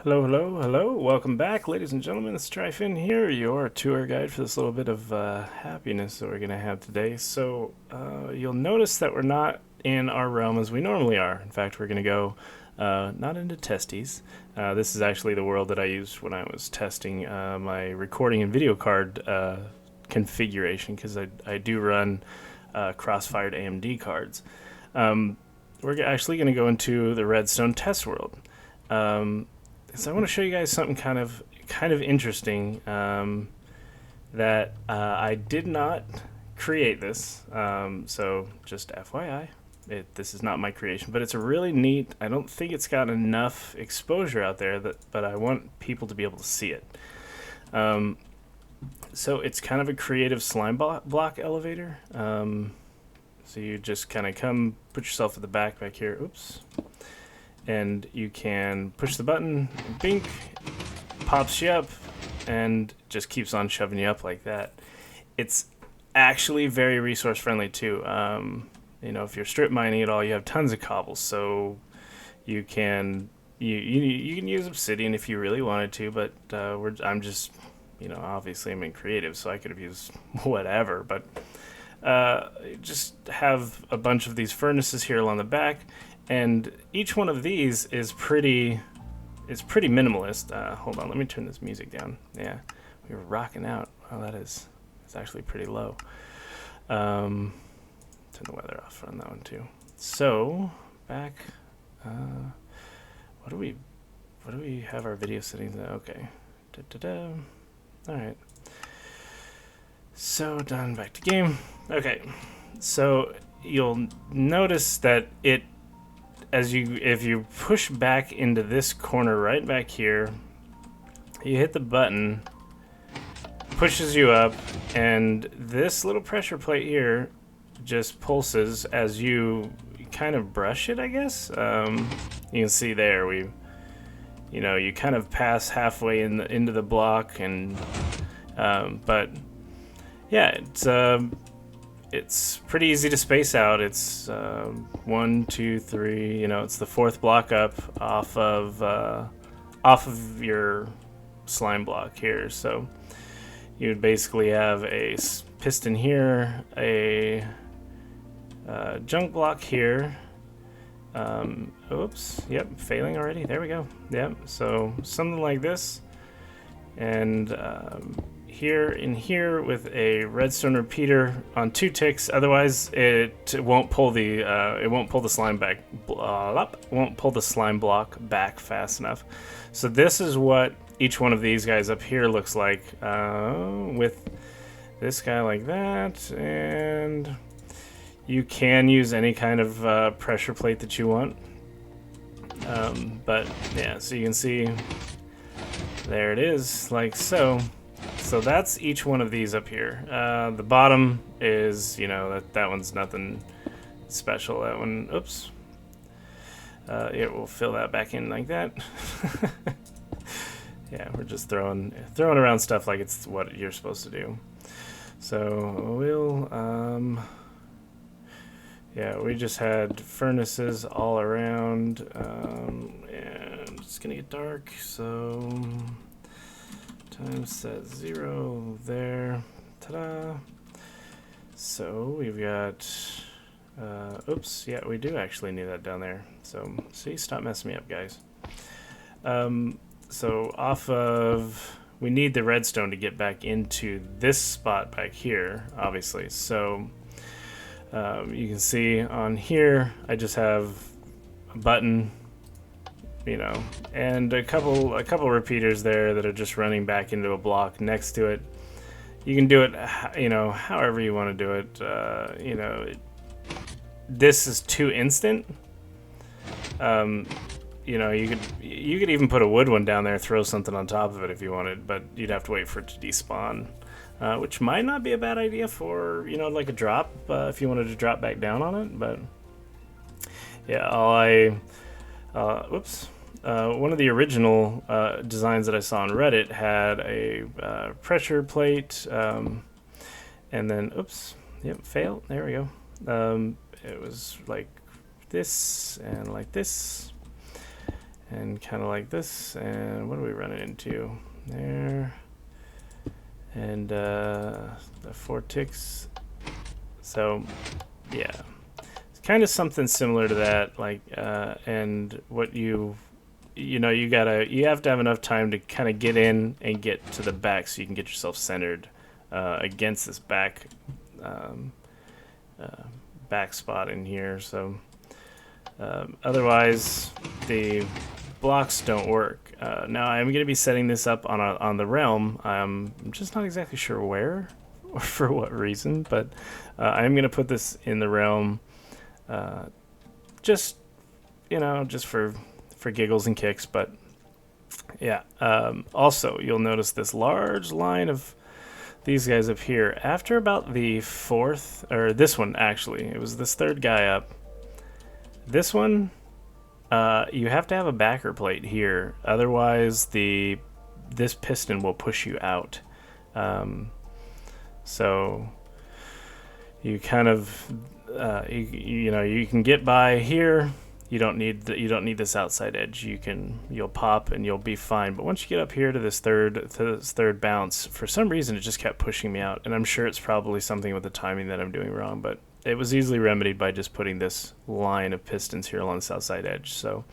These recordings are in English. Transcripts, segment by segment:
Hello, hello, hello. Welcome back, ladies and gentlemen. It's Tryfin here, your tour guide for this little bit of happiness that we're going to have today. You'll notice that we're not in our realm as we normally are. In fact, we're going to go not into testes. This is actually the world that I used when I was testing my recording and video card configuration, because I do run cross-fired AMD cards. We're actually going to go into the Redstone test world. So I want to show you guys something kind of interesting that I did not create this. So just FYI, this is not my creation, but it's a really neat. I don't think it's got enough exposure out there but I want people to be able to see it. So it's kind of a creative slime block elevator. So you just kind of put yourself at the back here. Oops. And you can push the button, bink, pops you up, and just keeps on shoving you up like that. It's actually very resource friendly too. If you're strip mining at all, you have tons of cobbles, so you can use obsidian if you really wanted to. But I'm just, obviously I'm in creative, so I could have used whatever. But just have a bunch of these furnaces here along the back. And each one of these is pretty minimalist. Hold on, let me turn this music down. Yeah, we were rocking out. Oh, it's actually pretty low. Turn the weather off on that one too. So back, what do we have our video settings at? Okay, all right. So done. Back to game. Okay, so you'll notice that if you push back into this corner right back here, you hit the button, pushes you up, and this little pressure plate here just pulses as you kind of brush it, I guess. You can see there you kind of pass halfway into the block, and but yeah, it's pretty easy to space out. It's 1, 2, 3. It's the fourth block up off of your slime block here. So you would basically have a piston here, a junk block here. Oops. Yep. Failing already. There we go. Yep. So something like this, and here with a redstone repeater on 2 ticks. Otherwise, it won't pull the slime block back fast enough. So this is what each one of these guys up here looks like, with this guy like that, and you can use any kind of pressure plate that you want. But yeah, so you can see there it is, like so. So that's each one of these up here. The bottom is, that one's nothing special. That one, oops. Yeah, we'll fill that back in like that. Yeah, we're just throwing around stuff like it's what you're supposed to do. So yeah, we just had furnaces all around, and it's gonna get dark, so time set 0 there. Ta-da! So we've got, oops, yeah, we do actually need that down there. So see, stop messing me up, guys. So we need the redstone to get back into this spot back here, obviously. So you can see on here, I just have a button, and a couple repeaters there that are just running back into a block next to it. You can do it, however you want to do it. This is too instant. You could even put a wood one down there, throw something on top of it if you wanted, but you'd have to wait for it to despawn, which might not be a bad idea for like a drop, if you wanted to drop back down on it. But yeah, whoops. One of the original designs that I saw on Reddit had a pressure plate, and then, oops, yep, fail. There we go. It was like this and like this, and kind of like this. And what are we running into? There. And the 4 ticks. So, yeah. It's kind of something similar to that. Like, and what you know, you have to have enough time to kind of get in and get to the back so you can get yourself centered against this back spot in here. So otherwise the blocks don't work. Now I'm going to be setting this up on the realm. I'm just not exactly sure where or for what reason, but I'm going to put this in the realm just for giggles and kicks. But yeah, also you'll notice this large line of these guys up here. After about the 4th, or this one actually, it was this 3rd guy up. This one, you have to have a backer plate here, otherwise this piston will push you out. So you kind of you can get by here. You don't need this outside edge. You'll pop and you'll be fine. But once you get up here to this third bounce, for some reason it just kept pushing me out, and I'm sure it's probably something with the timing that I'm doing wrong. But it was easily remedied by just putting this line of pistons here along the south side edge. So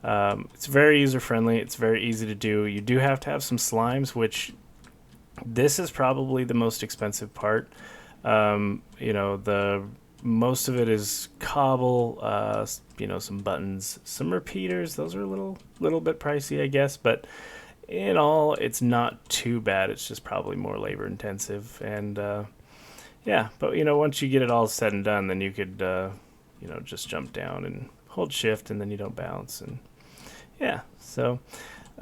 it's very user friendly. It's very easy to do. You do have to have some slimes, which this is probably the most expensive part. The most of it is cobble, some buttons, some repeaters. Those are a little bit pricey, I guess, but in all, it's not too bad. It's just probably more labor intensive. And yeah, but once you get it all said and done, then you could just jump down and hold shift, and then you don't bounce. And yeah, so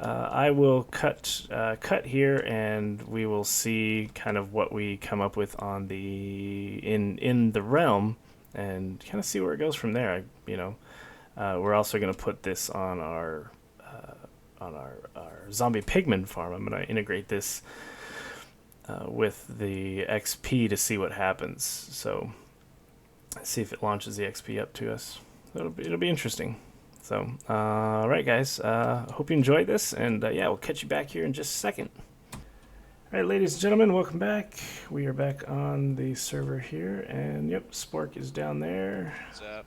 I will cut here, and we will see kind of what we come up with on in the realm, and kind of see where it goes from there. We're also going to put this on our zombie pigman farm. I'm going to integrate this with the XP to see what happens. So see if it launches the XP up to us. It'll be interesting. So, all right, guys, hope you enjoyed this, and yeah, we'll catch you back here in just a second. All right, ladies and gentlemen, welcome back. We are back on the server here, and yep, Spork is down there. What's up?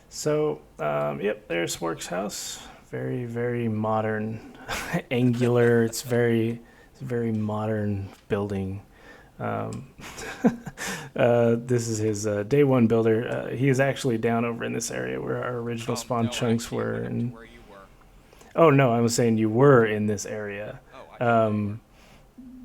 So, yep, there's Spork's house. Very, very modern, angular. It's very modern building. This is his day one builder. He is actually down over in this area where our original spawn chunks were. And where you were. Oh no, I was saying you were in this area. Oh,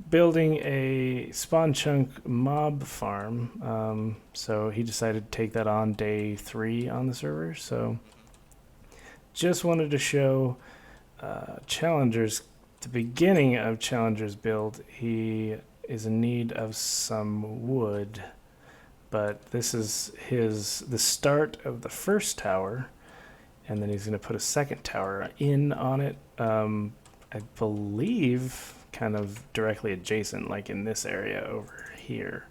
Building a spawn chunk mob farm. So he decided to take that on day 3 on the server. So just wanted to show Challengers, the beginning of Challengers build. He is in need of some wood, but this is the start of the first tower, and then he's going to put a second tower in on it. I believe kind of directly adjacent, like in this area over here.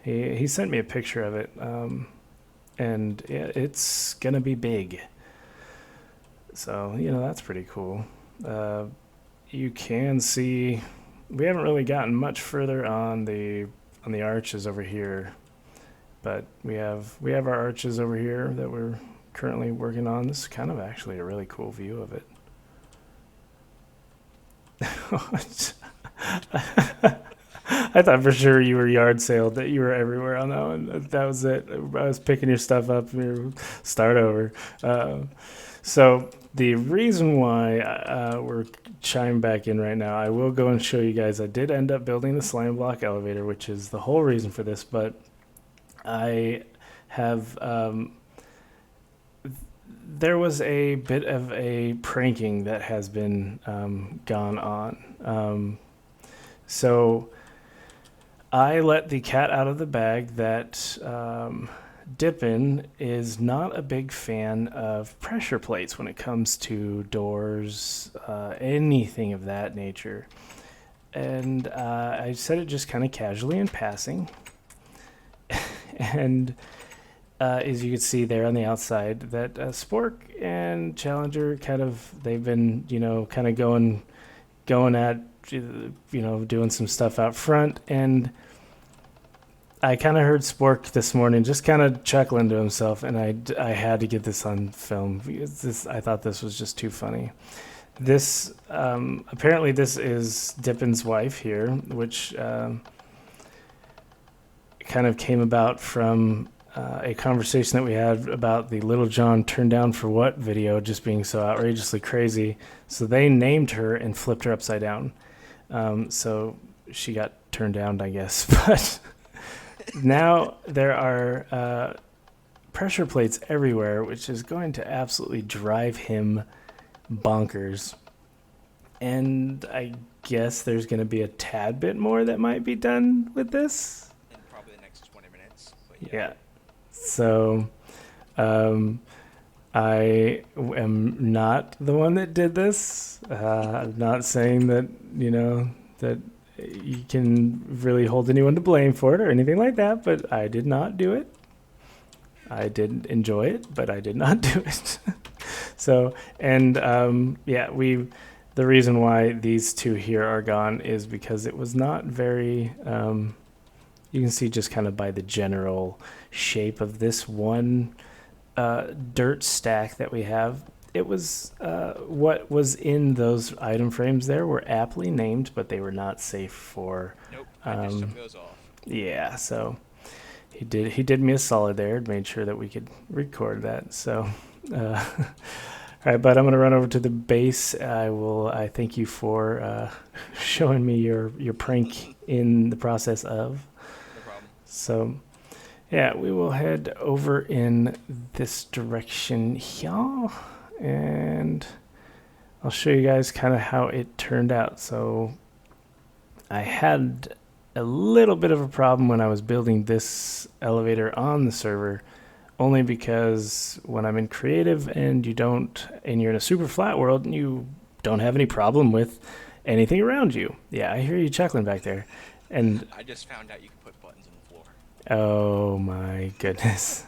He sent me a picture of it, and yeah, it's gonna be big. So that's pretty cool. You can see we haven't really gotten much further on the arches over here, but we have our arches over here that we're currently working on. This is kind of actually a really cool view of it. I thought for sure you were yard sale, that you were everywhere on that one. That was it. I was picking your stuff up and you start over. So the reason why we're chiming back in right now, I will go and show you guys. I did end up building the slime block elevator, which is the whole reason for this, but I have there was a bit of a pranking that has been gone on. So I let the cat out of the bag that Dippin is not a big fan of pressure plates when it comes to doors, anything of that nature. And I said it just kind of casually in passing. And is you can see there on the outside that Spork and Challenger they've been, kind of going at, doing some stuff out front. And I kind of heard Spork this morning just kind of chuckling to himself, and I had to get this on film because I thought this was just too funny. This apparently this is Dippin's wife here, which kind of came about from a conversation that we had about the Little John Turned Down for What video just being so outrageously crazy. So they named her and flipped her upside down. So she got turned down, I guess. But now there are pressure plates everywhere, which is going to absolutely drive him bonkers. And I guess there's going to be a tad bit more that might be done with this. In probably the next 20 minutes. Yeah. So I am not the one that did this. I'm not saying that, that you can really hold anyone to blame for it or anything like that, but I did not do it. I did enjoy it, but I did not do it. So, and the reason why these two here are gone is because it was not very, you can see just kind of by the general shape of this one dirt stack that we have. It was what was in those item frames there were aptly named, but they were not safe for. Nope, I just took those off. Yeah, so he did me a solid there, made sure that we could record that. So, all right, bud, I'm gonna run over to the base. I thank you for showing me your prank in the process of. No problem. So, yeah, we will head over in this direction here, and I'll show you guys kind of how it turned out. So I had a little bit of a problem when I was building this elevator on the server, only because when I'm in creative and you're in a super flat world and you don't have any problem with anything around you. Yeah, I hear you chuckling back there. And I just found out you can put buttons on the floor. Oh my goodness.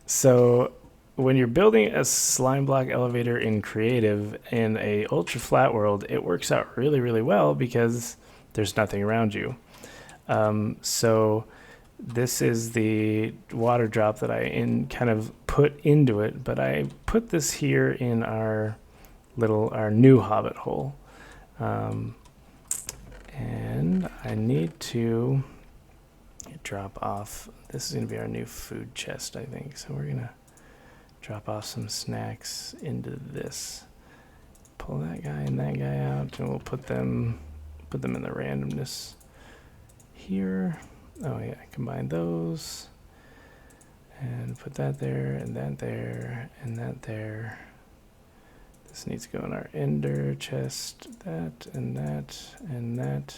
So when you're building a slime block elevator in creative in a ultra flat world, it works out really, really well because there's nothing around you. So this is the water drop that I kind of put into it, but I put this here in our new hobbit hole. And I need to drop off. This is going to be our new food chest, I think. So we're going to drop off some snacks into this. Pull that guy and that guy out, and we'll put them in the randomness here. Oh yeah, combine those. And put that there, and that there, and that there. This needs to go in our ender chest, that, and that, and that.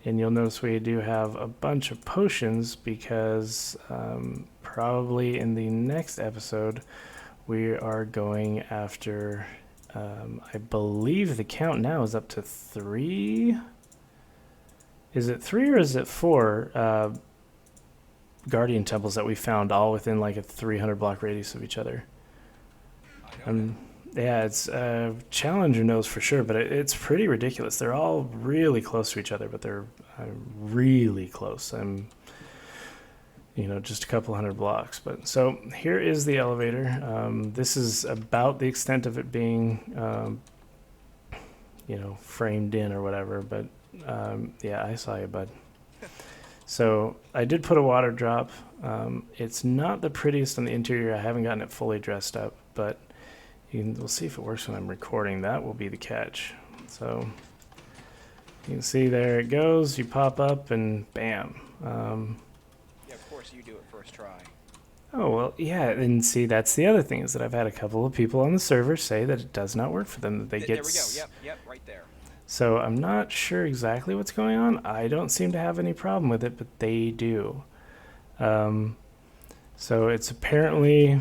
And you'll notice we do have a bunch of potions because probably in the next episode we are going after, I believe the count now is up to 3. Is it 3 or is it 4 guardian temples that we found all within like a 300 block radius of each other? I don't know. Yeah, it's Challenger knows for sure, but it's pretty ridiculous. They're all really close to each other, but they're really close. I'm, just a couple hundred blocks. But so here is the elevator. This is about the extent of it being, framed in or whatever. But yeah, I saw you, bud. So I did put a water drop. It's not the prettiest on the interior. I haven't gotten it fully dressed up, but we'll see if it works when I'm recording. That will be the catch. So you can see there it goes. You pop up and bam. Yeah, of course you do it first try. Oh, well, yeah. And see, that's the other thing is that I've had a couple of people on the server say that it does not work for them. That they get. There we go. Yep, right there. So I'm not sure exactly what's going on. I don't seem to have any problem with it, but they do. So it's apparently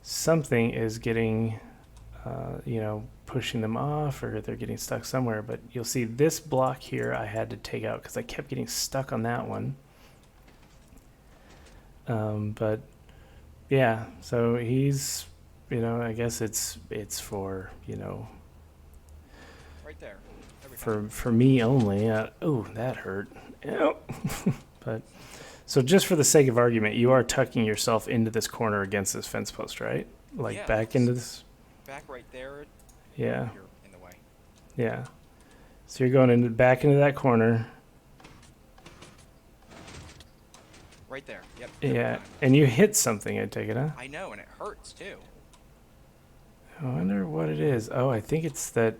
something is getting, pushing them off, or they're getting stuck somewhere. But you'll see this block here I had to take out because I kept getting stuck on that one. But yeah, so he's, I guess it's for, Right there. Every time. for me only. Oh, that hurt. Ow. But so just for the sake of argument, you are tucking yourself into this corner against this fence post, right? Like Yeah, back into this. back right there. Yeah. You're in the way. Yeah. So you're going back into that corner. Right there. Yep. Every Yeah, time. and you hit something, I take it, huh? I know, and it hurts too. I wonder what it is. Oh, I think it's that.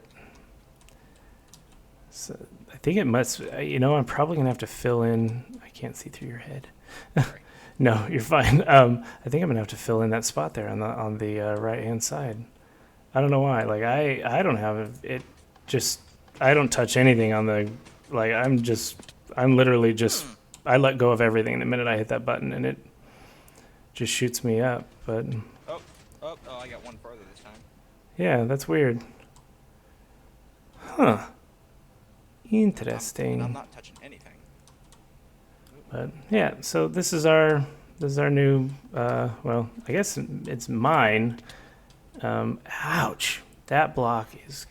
So, I think it must. I'm probably gonna have to fill in. I can't see through your head. Sorry. No, you're fine. I think I'm gonna have to fill in that spot there on the right hand side. I don't know why. Like I don't have it. Just I don't touch anything on the. Like I'm literally just. I let go of everything the minute I hit that button, and it just shoots me up. But Oh, I got one further this time. yeah, that's weird. Huh. Interesting. I'm not touching anything. But yeah, so this is our new. Well, I guess it's mine. Ouch! That block is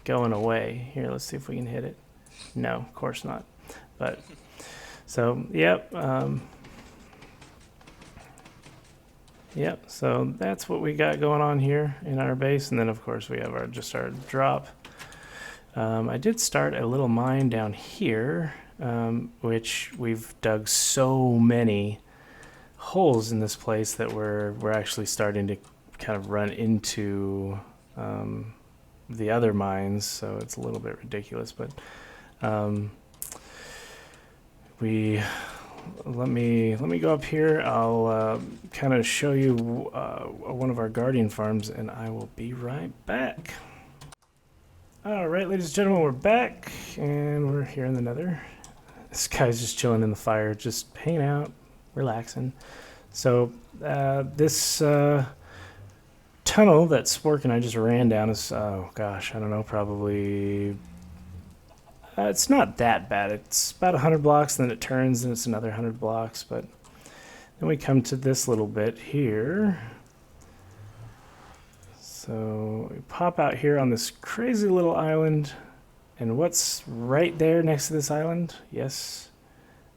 going away. Here, let's see if we can hit it. No, of course not. But so yep. Yep. So that's what we got going on here in our base, and then of course we have our drop. I did start a little mine down here, which we've dug so many holes in this place that we're actually starting to kind of run into the other mines, so it's a little bit ridiculous. But let me go up here. I'll kind of show you one of our guardian farms, and I will be right back. All right, ladies and gentlemen, we're back, and we're here in the nether. This guy's just chilling in the fire, just hanging out, relaxing. So this tunnel that Spork and I just ran down is, oh gosh, I don't know, probably... it's not that bad. It's about 100 blocks, then it turns, and it's another 100 blocks. But then we come to this little bit here. So we pop out here on this crazy little island. And what's right there next to this island? Yes,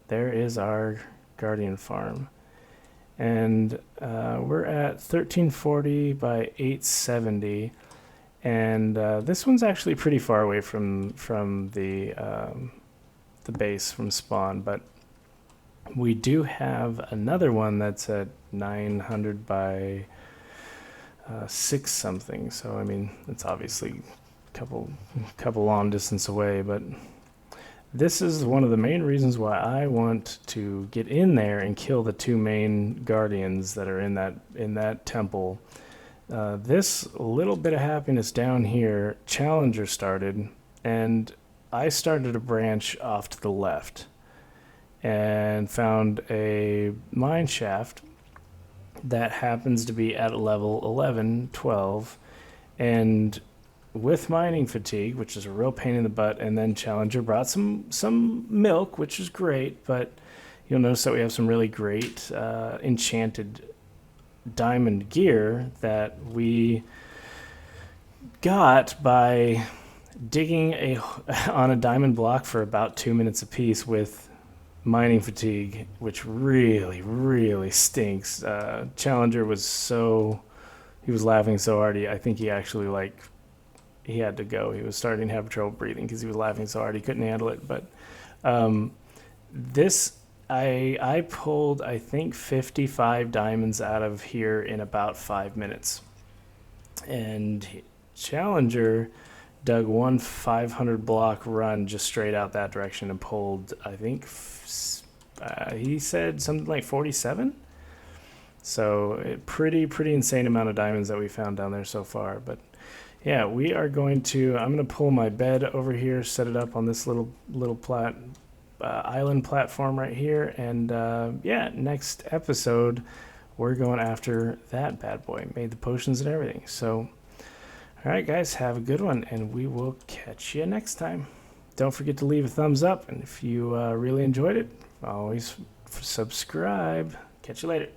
there is our guardian farm. And we're at 1340 by 870. And this one's actually pretty far away from the base, from spawn, but we do have another one that's at 900 by 6 something. So I mean, it's obviously a couple long distance away, but this is one of the main reasons why I want to get in there and kill the two main guardians that are in that temple. This little bit of happiness down here, Challenger started, and I started a branch off to the left and found a mine shaft that happens to be at level 11, 12, and with mining fatigue, which is a real pain in the butt, and then Challenger brought some milk, which is great, but you'll notice that we have some really great enchanted diamond gear that we got by digging on a diamond block for about 2 minutes apiece with mining fatigue, which really stinks. Challenger he was laughing so hard, I think he actually he had to go. He was starting to have trouble breathing because he was laughing so hard he couldn't handle it. But this I pulled, I think, 55 diamonds out of here in about 5 minutes. And Challenger dug one 500 block run just straight out that direction and pulled, I think, he said something like 47. So pretty insane amount of diamonds that we found down there so far. But yeah, I'm going to pull my bed over here, set it up on this little island platform right here, and next episode we're going after that bad boy. Made the potions and everything. So all right, guys, have a good one, and we will catch you next time. Don't forget to leave a thumbs up, and if you really enjoyed it, always subscribe. Catch you later.